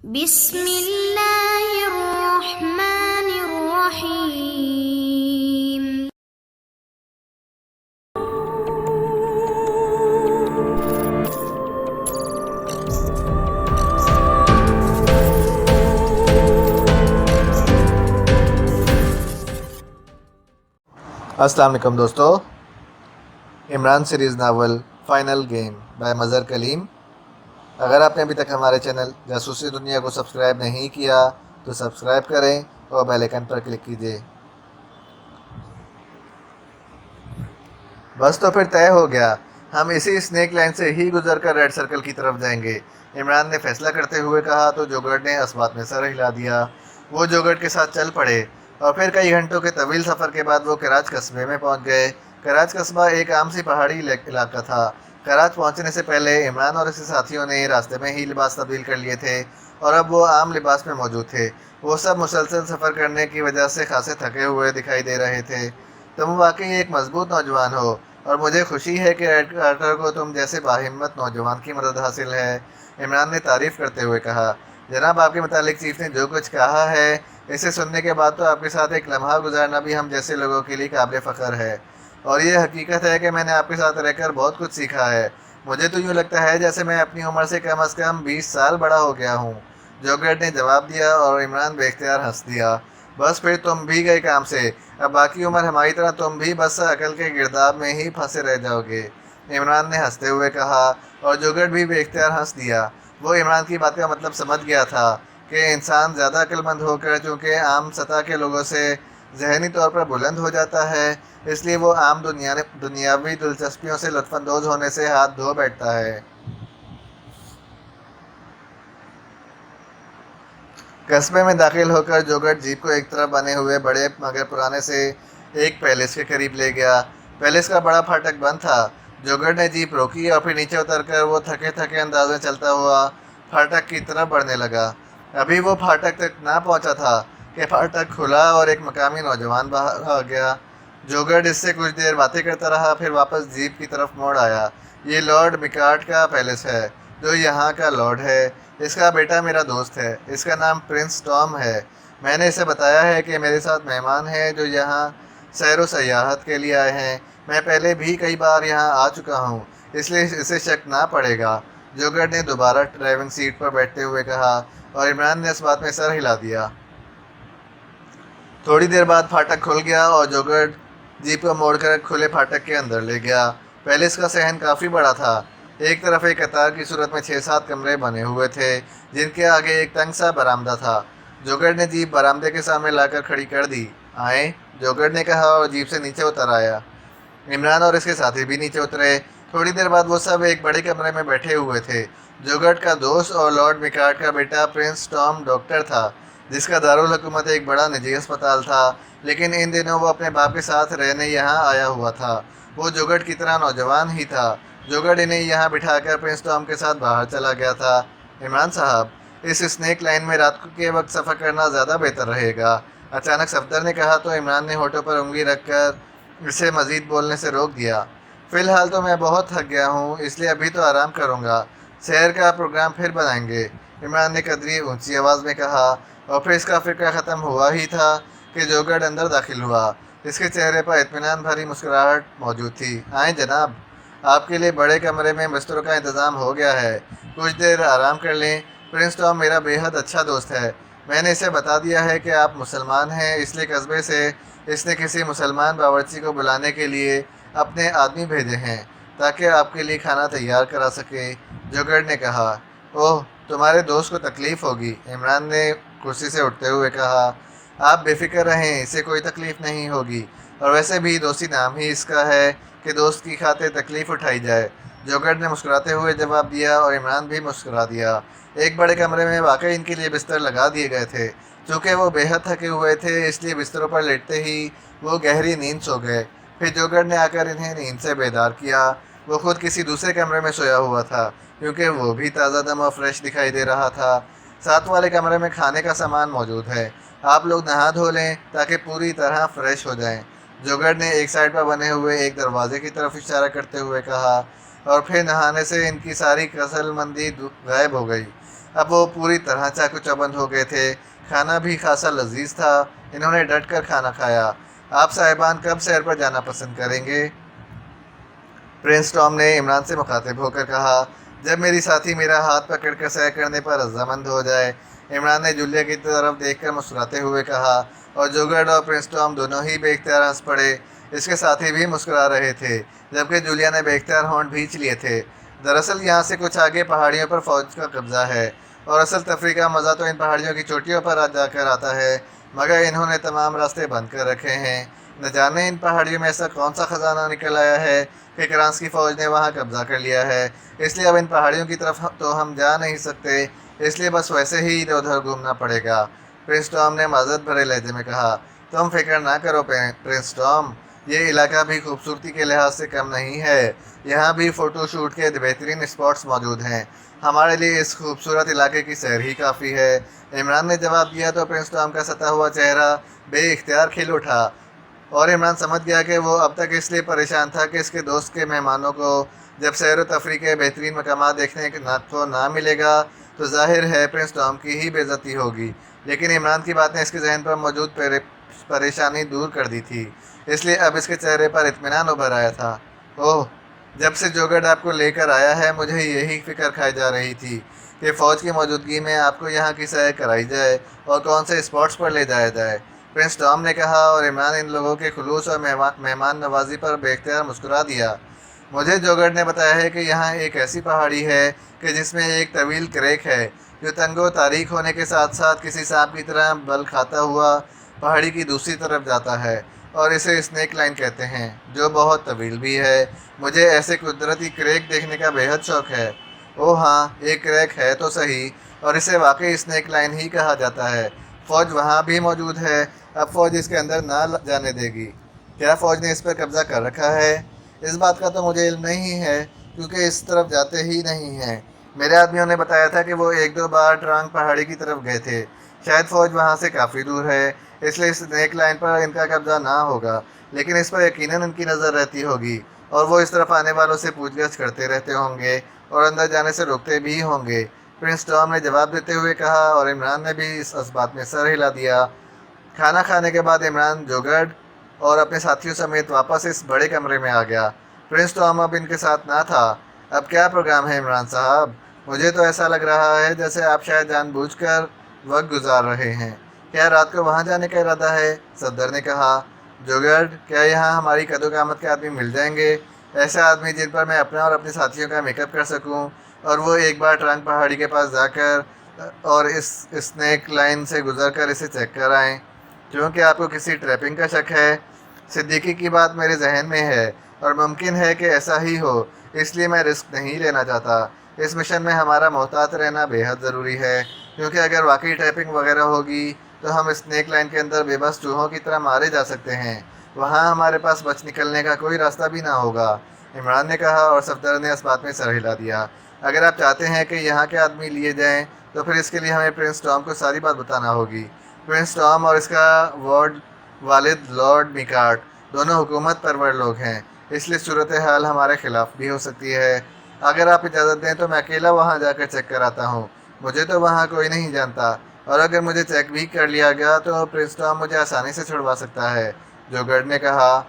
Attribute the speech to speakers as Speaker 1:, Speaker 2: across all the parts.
Speaker 1: بسم اللہ الرحمن الرحیم۔
Speaker 2: السلام علیکم دوستو، Imran series novel final game by Mazhar Kaleem. اگر آپ نے ابھی تک ہمارے چینل جاسوسی دنیا کو سبسکرائب نہیں کیا تو سبسکرائب کریں اور بیل آئیکن پر کلک کیجیے۔ بس تو پھر طے ہو گیا، ہم اسی اسنیک لائن سے ہی گزر کر ریڈ سرکل کی طرف جائیں گے، عمران نے فیصلہ کرتے ہوئے کہا تو جوگرٹ نے اس بات میں سر ہلا دیا۔ وہ جوگرٹ کے ساتھ چل پڑے اور پھر کئی گھنٹوں کے طویل سفر کے بعد وہ کراچ قصبے میں پہنچ گئے۔ کراچ قصبہ ایک عام سی پہاڑی علاقہ تھا۔ کراچ پہنچنے سے پہلے عمران اور اس کے ساتھیوں نے راستے میں ہی لباس تبدیل کر لیے تھے اور اب وہ عام لباس میں موجود تھے۔ وہ سب مسلسل سفر کرنے کی وجہ سے خاصے تھکے ہوئے دکھائی دے رہے تھے۔ تم واقعی ایک مضبوط نوجوان ہو اور مجھے خوشی ہے کہ ریڈ کارٹر کو تم جیسے باہمت نوجوان کی مدد حاصل ہے، عمران نے تعریف کرتے ہوئے کہا۔ جناب، آپ کے متعلق چیف نے جو کچھ کہا ہے اسے سننے کے بعد تو آپ کے ساتھ ایک لمحہ گزارنا بھی ہم جیسے لوگوں کے لیے قابل فخر ہے، اور یہ حقیقت ہے کہ میں نے آپ کے ساتھ رہ کر بہت کچھ سیکھا ہے۔ مجھے تو یوں لگتا ہے جیسے میں اپنی عمر سے کم از کم 20 سال بڑا ہو گیا ہوں، جوگرٹ نے جواب دیا اور عمران بے اختیار ہنس دیا۔ بس پھر تم بھی گئے کام سے، اب باقی عمر ہماری طرح تم بھی بس عقل کے گرداب میں ہی پھنسے رہ جاؤ گے، عمران نے ہنستے ہوئے کہا، اور جوگرٹ بھی بے اختیار ہنس دیا۔ وہ عمران کی بات کا مطلب سمجھ گیا تھا کہ انسان زیادہ عقل مند ہو کر چونکہ عام سطح کے لوگوں سے ذہنی طور پر بلند ہو جاتا ہے، اس لیے وہ عام دنیاوی دلچسپیوں سے لطف اندوز ہونے سے ہاتھ دھو بیٹھتا ہے۔ قصبے میں داخل ہو کر جوگرٹ جیپ کو ایک طرف بنے ہوئے بڑے مگر پرانے سے ایک پیلس کے قریب لے گیا۔ پیلس کا بڑا پھاٹک بند تھا۔ جوگرٹ نے جیپ روکی اور پھر نیچے اتر کر وہ تھکے تھکے انداز میں چلتا ہوا پھاٹک کی طرف بڑھنے لگا۔ ابھی وہ پھاٹک تک نہ پہنچا تھا کہ پھاٹک کھلا اور ایک مقامی نوجوان باہر آ گیا۔ جوگرٹ اس سے کچھ دیر باتیں کرتا رہا، پھر واپس جیپ کی طرف موڑ آیا۔ یہ لارڈ میکارٹ کا پیلس ہے، جو یہاں کا لارڈ ہے۔ اس کا بیٹا میرا دوست ہے، اس کا نام پرنس ٹام ہے۔ میں نے اسے بتایا ہے کہ میرے ساتھ مہمان ہیں جو یہاں سیر و سیاحت کے لیے آئے ہیں۔ میں پہلے بھی کئی بار یہاں آ چکا ہوں، اس لیے اسے شک نہ پڑے گا، جوگرٹ نے دوبارہ ڈرائیونگ سیٹ پر بیٹھتے ہوئے کہا، اور عمران نے اس بات میں سر ہلا دیا۔ تھوڑی دیر بعد پھاٹک کھل گیا اور جوگرٹ جیپ کو موڑ کر کھلے پھاٹک کے اندر لے گیا۔ پیلس کا صحن کافی بڑا تھا۔ ایک طرف ایک قطار کی صورت میں 6-7 کمرے بنے ہوئے تھے جن کے آگے ایک تنگ سا برآمدہ تھا۔ جوگرٹ نے جیپ برآمدے کے سامنے لا کر کھڑی کر دی۔ آئیں، جوگرٹ نے کہا اور جیپ سے نیچے اتر آیا۔ عمران اور اس کے ساتھی بھی نیچے اترے۔ تھوڑی دیر بعد وہ سب ایک بڑے کمرے میں بیٹھے ہوئے تھے۔ جوگرٹ کا دوست اور لارڈ میکارٹ کا بیٹا پرنس ٹام ڈاکٹر تھا، جس کا دارالحکومت ایک بڑا نجی ہسپتال تھا، لیکن ان دنوں وہ اپنے باپ کے ساتھ رہنے یہاں آیا ہوا تھا۔ وہ جوگرٹ کی طرح نوجوان ہی تھا۔ جوگرٹ انہیں یہاں بٹھا کر پرنس ٹام کے ساتھ باہر چلا گیا تھا۔ عمران صاحب، اس اسنیک لائن میں رات کے وقت سفر کرنا زیادہ بہتر رہے گا، اچانک صفدر نے کہا تو عمران نے ہونٹوں پر انگلی رکھ کر اسے مزید بولنے سے روک دیا۔ فی الحال تو میں بہت تھک گیا ہوں، اس لیے ابھی تو آرام کروں گا، سیر کا پروگرام پھر بنائیں گے، عمران نے قدری اونچی آواز میں کہا، اور پھر اس کا فقرہ ختم ہوا ہی تھا کہ جوگرٹ اندر داخل ہوا۔ اس کے چہرے پر اطمینان بھری مسکراہٹ موجود تھی۔ آئیں جناب، آپ کے لیے بڑے کمرے میں بستروں کا انتظام ہو گیا ہے، کچھ دیر آرام کر لیں۔ پرنس ٹام میرا بے حد اچھا دوست ہے۔ میں نے اسے بتا دیا ہے کہ آپ مسلمان ہیں، اس لیے قصبے سے اس نے کسی مسلمان باورچی کو بلانے کے لیے اپنے آدمی بھیجے ہیں تاکہ آپ کے لیے کھانا تیار کرا سکے، جوگرٹ نے کہا۔ اوہ، تمہارے دوست کو تکلیف ہوگی، عمران نے کرسی سے اٹھتے ہوئے کہا۔ آپ بے فکر رہیں، اسے کوئی تکلیف نہیں ہوگی، اور ویسے بھی دوستی نام ہی اس کا ہے کہ دوست کی خاطر تکلیف اٹھائی جائے، جوگرٹ نے مسکراتے ہوئے جواب دیا، اور عمران بھی مسکرا دیا۔ ایک بڑے کمرے میں واقعی ان کے لیے بستر لگا دیے گئے تھے۔ چونکہ وہ بے حد تھکے ہوئے تھے، اس لیے بستروں پر لیٹتے ہی وہ گہری نیند سو گئے۔ پھر جوگرٹ نے آ کر انہیں نیند سے بیدار کیا۔ وہ خود کسی دوسرے کمرے میں سویا ہوا تھا، کیونکہ وہ بھی تازہ دم اور فریش دکھائی دے رہا تھا۔ ساتھ والے کمرے میں کھانے کا سامان موجود ہے، آپ لوگ نہا دھو لیں تاکہ پوری طرح فریش ہو جائیں، جوگرٹ نے ایک سائڈ پر بنے ہوئے ایک دروازے کی طرف اشارہ کرتے ہوئے کہا، اور پھر نہانے سے ان کی ساری کسل مندی غائب ہو گئی۔ اب وہ پوری طرح چاقو چوبند ہو گئے تھے۔ کھانا بھی خاصا لذیذ تھا۔ انہوں نے ڈٹ کر کھانا کھایا۔ آپ صاحبان کب سیر پر جانا پسند کریں گے؟ پرنس ٹام نے عمران سے مخاطب ہو کر کہا۔ جب میری ساتھی میرا ہاتھ پکڑ کر سیر کرنے پر رضامند ہو جائے۔ عمران نے جولیا کی طرف دیکھ کر مسکراتے ہوئے کہا، اور جوگرڈ اور پرنس ٹام دونوں ہی بے اختیار ہنس پڑے۔ اس کے ساتھی بھی مسکرا رہے تھے، جبکہ جولیا نے بے اختیار ہونٹ بھینچ لیے تھے۔ دراصل یہاں سے کچھ آگے پہاڑیوں پر فوج کا قبضہ ہے، اور اصل تفریح کا مزہ تو ان پہاڑیوں کی چوٹیوں پر جا کر آتا ہے، مگر انہوں نے تمام راستے بند کر رکھے ہیں۔ نہ جانے ان پہاڑیوں میں ایسا کون سا خزانہ نکل آیا ہے کہ کرانس کی فوج نے وہاں قبضہ کر لیا ہے۔ اس لیے اب ان پہاڑیوں کی طرف تو ہم جا نہیں سکتے، اس لیے بس ویسے ہی ادھر ادھر گھومنا پڑے گا۔ پرنس ٹام نے معذرت بھرے لہجے میں کہا، تم فکر نہ کرو پرنس ٹام، یہ علاقہ بھی خوبصورتی کے لحاظ سے کم نہیں ہے۔ یہاں بھی فوٹو شوٹ کے بہترین اسپاٹس موجود ہیں۔ ہمارے لیے اس خوبصورت علاقے کی سیر ہی کافی ہے۔ عمران نے جواب دیا تو پرنس ٹام کا ستا ہوا چہرہ بے اختیار کھل اٹھا، اور عمران سمجھ گیا کہ وہ اب تک اس لیے پریشان تھا کہ اس کے دوست کے مہمانوں کو جب سیر و تفریح کے بہترین مقامات دیکھنے کو نہ ملے گا تو ظاہر ہے پرنس ٹام کی ہی بے عزتی ہوگی۔ لیکن عمران کی بات نے اس کے ذہن پر موجود پریشانی دور کر دی تھی، اس لیے اب اس کے چہرے پر اطمینان ابھر آیا تھا۔ اوہ، جب سے جوگرڈ آپ کو لے کر آیا ہے مجھے یہی فکر کھائی جا رہی تھی کہ فوج کی موجودگی میں آپ کو یہاں کی سیر کرائی جائے اور کون سے اسپاٹس پر لے جایا جائے، پرنس ٹام نے کہا، اور عمران ان لوگوں کے خلوص اور مہمان نوازی پر بے اختیار مسکرا دیا۔ مجھے جوگرڈ نے بتایا ہے کہ یہاں ایک ایسی پہاڑی ہے کہ جس میں ایک طویل کریک ہے جو تنگ و تاریک ہونے کے ساتھ ساتھ کسی سانپ کی طرح بل کھاتا ہوا پہاڑی کی دوسری طرف جاتا ہے، اور اسے اسنیک لائن کہتے ہیں، جو بہت طویل بھی ہے۔ مجھے ایسے قدرتی کریک دیکھنے کا بے حد شوق ہے۔ اوہ ہاں، ایک کریک ہے تو صحیح، اور اسے واقعی اسنیک لائن ہی کہا جاتا ہے۔ فوج وہاں بھی موجود ہے۔ اب فوج اس کے اندر نہ جانے دے گی۔ کیا فوج نے اس پر قبضہ کر رکھا ہے؟ اس بات کا تو مجھے علم نہیں ہے، کیونکہ اس طرف جاتے ہی نہیں ہیں۔ میرے آدمیوں نے بتایا تھا کہ وہ ایک دو بار ٹرانگ پہاڑی کی طرف گئے تھے۔ شاید فوج وہاں سے کافی دور ہے، اس لیے اسنیک لائن پر ان کا قبضہ نہ ہوگا، لیکن اس پر یقیناً ان کی نظر رہتی ہوگی، اور وہ اس طرف آنے والوں سے پوچھ گچھ کرتے رہتے ہوں گے اور اندر جانے سے روکتے بھی ہوں گے، پرنس ٹام نے جواب دیتے ہوئے کہا، اور عمران نے بھی اس بات میں سر ہلا دیا۔ کھانا کھانے کے بعد عمران جوگرڈ اور اپنے ساتھیوں سمیت واپس اس بڑے کمرے میں آ گیا۔ پرنس ٹام اب ان کے ساتھ نہ تھا۔ اب کیا پروگرام ہے عمران صاحب؟ مجھے تو ایسا لگ رہا ہے جیسے آپ شاید جان بوجھ کر وقت گزار رہے ہیں۔ کیا رات کو وہاں جانے کا ارادہ ہے؟ صفدر نے کہا۔ جوگرڈ، کیا یہاں ہماری قد و قامت کے آدمی مل جائیں گے؟ ایسے آدمی جن پر میں اپنا اور اپنے ساتھیوں کا میک اپ کر سکوں، اور وہ ایک بار ٹرانگ پہاڑی کے پاس جا کر اور اس اسنیک لائن سے گزر کر اسے چیک کر آئیں۔ کیونکہ آپ کو کسی ٹریپنگ کا شک ہے؟ صدیقی کی بات میرے ذہن میں ہے، اور ممکن ہے کہ ایسا ہی ہو، اس لیے میں رسک نہیں لینا چاہتا۔ اس مشن میں ہمارا محتاط رہنا بے حد ضروری ہے، کیونکہ اگر واقعی ٹریپنگ وغیرہ ہوگی تو ہم اسنیک لائن کے اندر بے بس چوہوں کی طرح مارے جا سکتے ہیں۔ وہاں ہمارے پاس بچ نکلنے کا کوئی راستہ بھی نہ ہوگا، عمران نے کہا، اور صفدر نے اس بات میں سر ہلا دیا۔ اگر آپ چاہتے ہیں کہ یہاں کے آدمی لیے جائیں تو پھر اس کے لیے ہمیں پرنس ٹام کو ساری بات بتانا ہوگی۔ پرنس ٹام اور اس کا والد لارڈ میکارٹ دونوں حکومت پرور لوگ ہیں، اس لیے صورتحال ہمارے خلاف بھی ہو سکتی ہے۔ اگر آپ اجازت دیں تو میں اکیلا وہاں جا کر چیک کر آتا ہوں۔ مجھے تو وہاں کوئی نہیں جانتا، اور اگر مجھے چیک بھی کر لیا گیا تو پرنس ٹام مجھے آسانی سے چھڑوا سکتا ہے، جوگرڈ نے کہا۔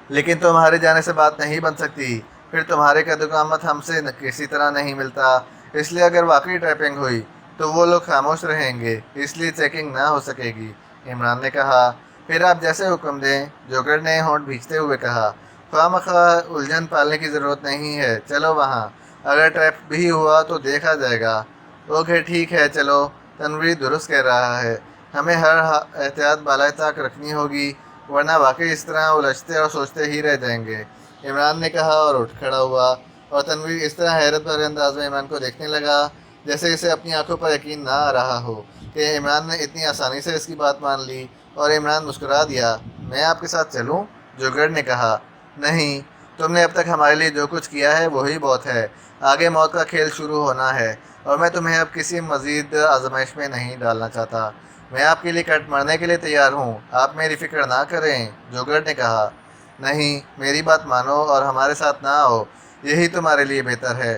Speaker 2: لیکن تمہارے جانے سے بات نہیں بن سکتی، پھر تمہارے قد و قامت ہم سے کسی طرح نہیں ملتا، اس لیے اگر واقعی ٹریپنگ ہوئی تو وہ لوگ خاموش رہیں گے، اس لیے چیکنگ نہ ہو سکے گی، عمران نے کہا۔ پھر آپ جیسے حکم دیں، جوگرڈ نے ہونٹ بھینچتے ہوئے کہا۔ خواہ مخواہ الجھن پالنے کی ضرورت نہیں ہے، چلو وہاں، اگر ٹریپ بھی ہوا تو دیکھا جائے گا۔ اوکے ٹھیک ہے، چلو، تنویر درست کہہ رہا ہے، ہمیں ہر احتیاط بالائے طاق رکھنی ہوگی، ورنہ واقعی اس طرح الجھتے اور سوچتے ہی رہ جائیں گے، عمران نے کہا، اور اٹھ کھڑا ہوا، اور تنویر اس طرح حیرت بھرے انداز میں عمران کو دیکھنے لگا جیسے اسے اپنی آنکھوں پر یقین نہ آ رہا ہو کہ عمران نے اتنی آسانی سے اس کی بات مان لی، اور عمران مسکرا دیا۔ میں آپ کے ساتھ چلوں؟ جوگرڈ نے کہا۔ نہیں، تم نے اب تک ہمارے لیے جو کچھ کیا ہے وہی بہت ہے، آگے موت کا کھیل شروع ہونا ہے، اور میں تمہیں اب کسی مزید آزمائش میں نہیں ڈالنا چاہتا۔ میں آپ کے لیے کٹ مرنے کے لیے تیار ہوں، آپ میری فکر نہ کریں، جوگرڈ نے کہا۔ نہیں، میری بات مانو اور ہمارے ساتھ نہ آؤ، یہی تمہارے لیے بہتر ہے،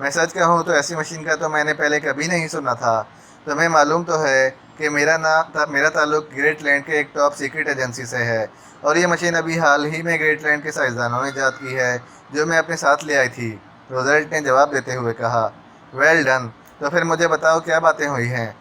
Speaker 2: میں سچ کہوں تو ایسی مشین کا تو میں نے پہلے کبھی نہیں سنا تھا۔ تمہیں معلوم تو ہے کہ میرا تعلق گریٹ لینڈ کے ایک ٹاپ سیکرٹ ایجنسی سے ہے، اور یہ مشین ابھی حال ہی میں گریٹ لینڈ کے سائنسدانوں نے ایجاد کی ہے، جو میں اپنے ساتھ لے آئی تھی، روزویلٹ نے جواب دیتے ہوئے کہا۔ ویل ڈن، تو پھر مجھے بتاؤ کیا باتیں ہوئی ہیں؟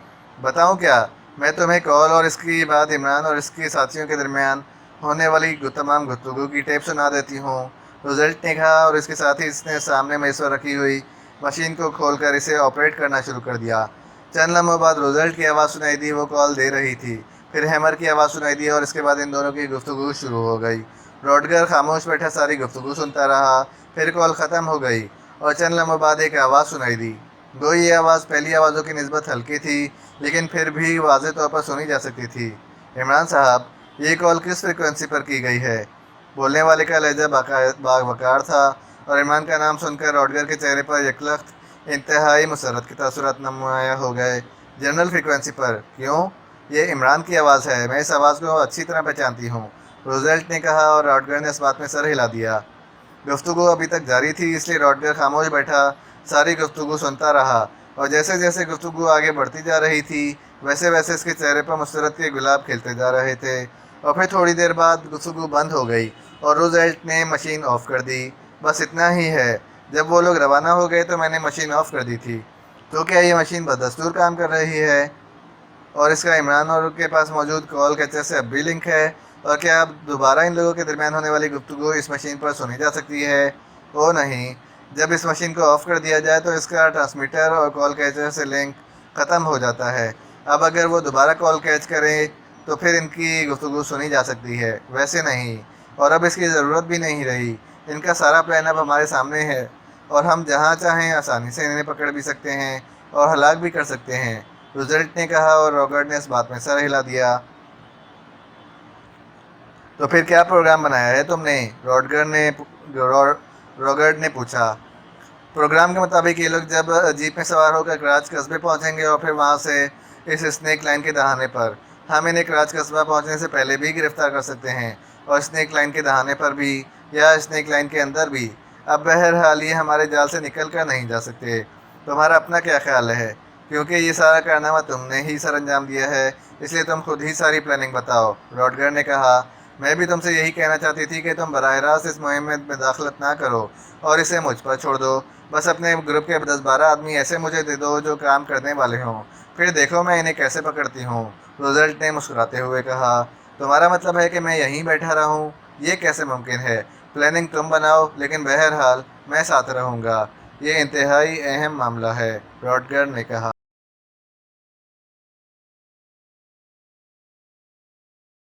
Speaker 2: بتاؤں کیا؟ میں تمہیں کال اور اس کے بعد عمران اور اس کے ساتھیوں کے درمیان ہونے والی تمام گفتگو کی ٹیپ سنا دیتی ہوں، روزویلٹ نے کہا، اور اس کے ساتھ ہی اس نے سامنے میز پر رکھی ہوئی مشین کو کھول کر اسے آپریٹ کرنا شروع کر دیا۔ چند لمحوں بعد روزویلٹ کی آواز سنائی دی، وہ کال دے رہی تھی۔ پھر ہیمر کی آواز سنائی دی اور اس کے بعد ان دونوں کی گفتگو شروع ہو گئی۔ راڈگر خاموش بیٹھا ساری گفتگو سنتا رہا، پھر کال ختم ہو گئی اور چند لمحوں بعد ایک آواز سنائی دی۔ گویا یہ آواز پہلی آوازوں کی نسبت ہلکی تھی، لیکن پھر بھی واضح طور پر سنی جا سکتی تھی۔ عمران صاحب، یہ کال کس فریکوینسی پر کی گئی ہے؟ بولنے والے کا لہجہ باوقار تھا، اور عمران کا نام سن کر راڈگر کے چہرے پر یکلخت انتہائی مسرت کے تاثرات نمایاں ہو گئے۔ جنرل فریکوینسی پر؟ کیوں؟ یہ عمران کی آواز ہے، میں اس آواز کو اچھی طرح پہچانتی ہوں، روزویلٹ نے کہا، اور راڈگر نے اس بات میں سر ہلا دیا۔ گفتگو ابھی تک جاری تھی، اس لیے راڈگر خاموش بیٹھا ساری گفتگو سنتا رہا، اور جیسے جیسے گفتگو آگے بڑھتی جا رہی تھی ویسے ویسے اس کے چہرے پر مسرت کے گلاب کھلتے جا رہے تھے۔ اور پھر تھوڑی دیر بعد گفتگو بند ہو گئی اور روزویلٹ نے مشین آف کر دی۔ بس اتنا ہی ہے، جب وہ لوگ روانہ ہو گئے تو میں نے مشین آف کر دی تھی۔ تو کیا یہ مشین بدستور کام کر رہی ہے؟ اور اس کا عمران اور کے پاس موجود کال کیچر سے اب بھی لنک ہے؟ اور کیا اب دوبارہ ان لوگوں کے درمیان ہونے والی گفتگو اس مشین پر سنی جا سکتی ہے؟ او نہیں، جب اس مشین کو آف کر دیا جائے تو اس کا ٹرانسمیٹر اور کال کیچر سے لنک ختم ہو جاتا ہے۔ اب اگر وہ دوبارہ کال کیچ کریں تو پھر ان کی گفتگو سنی جا سکتی ہے، ویسے نہیں، اور اب اس کی ضرورت بھی نہیں رہی۔ ان کا سارا پلان اب ہمارے سامنے ہے، اور ہم جہاں چاہیں آسانی سے انہیں پکڑ بھی سکتے ہیں اور ہلاک بھی کر سکتے ہیں، روزویلٹ نے کہا، اور راڈگر نے اس بات میں سر ہلا دیا۔ تو پھر کیا پروگرام بنایا ہے تم نے؟ راڈگر نے پوچھا۔ پروگرام کے مطابق یہ لوگ جب جیپ میں سوار ہو کر کراچ قصبے پہنچیں گے اور پھر وہاں سے اس اسنیک لائن کے دہانے پر، ہم انہیں کراچ قصبہ پہنچنے سے پہلے بھی گرفتار کر سکتے ہیں، اور اسنیک لائن کے دہانے پر بھی، یا اسنیک لائن کے اندر بھی۔ اب بہرحال یہ ہمارے جال سے نکل کر نہیں جا سکتے۔ تمہارا اپنا کیا خیال ہے؟ کیونکہ یہ سارا کارنامہ تم نے ہی سر انجام دیا ہے، اس لیے تم خود ہی ساری پلاننگ بتاؤ، راڈگر نے کہا۔ میں بھی تم سے یہی کہنا چاہتی تھی کہ تم براہ راست اس مہم میں مداخلت نہ کرو اور اسے مجھ پر چھوڑ دو۔ بس اپنے گروپ کے 10-12 آدمی ایسے مجھے دے دو جو کام کرنے والے ہوں، پھر دیکھو میں انہیں کیسے پکڑتی ہوں، روزویلٹ نے مسکراتے ہوئے کہا۔ تمہارا مطلب ہے کہ میں یہیں بیٹھا رہوں؟ یہ کیسے ممکن ہے؟ پلاننگ تم بناؤ، لیکن بہرحال میں ساتھ رہوں گا۔ یہ انتہائی اہم معاملہ ہے، راڈگر نے کہا۔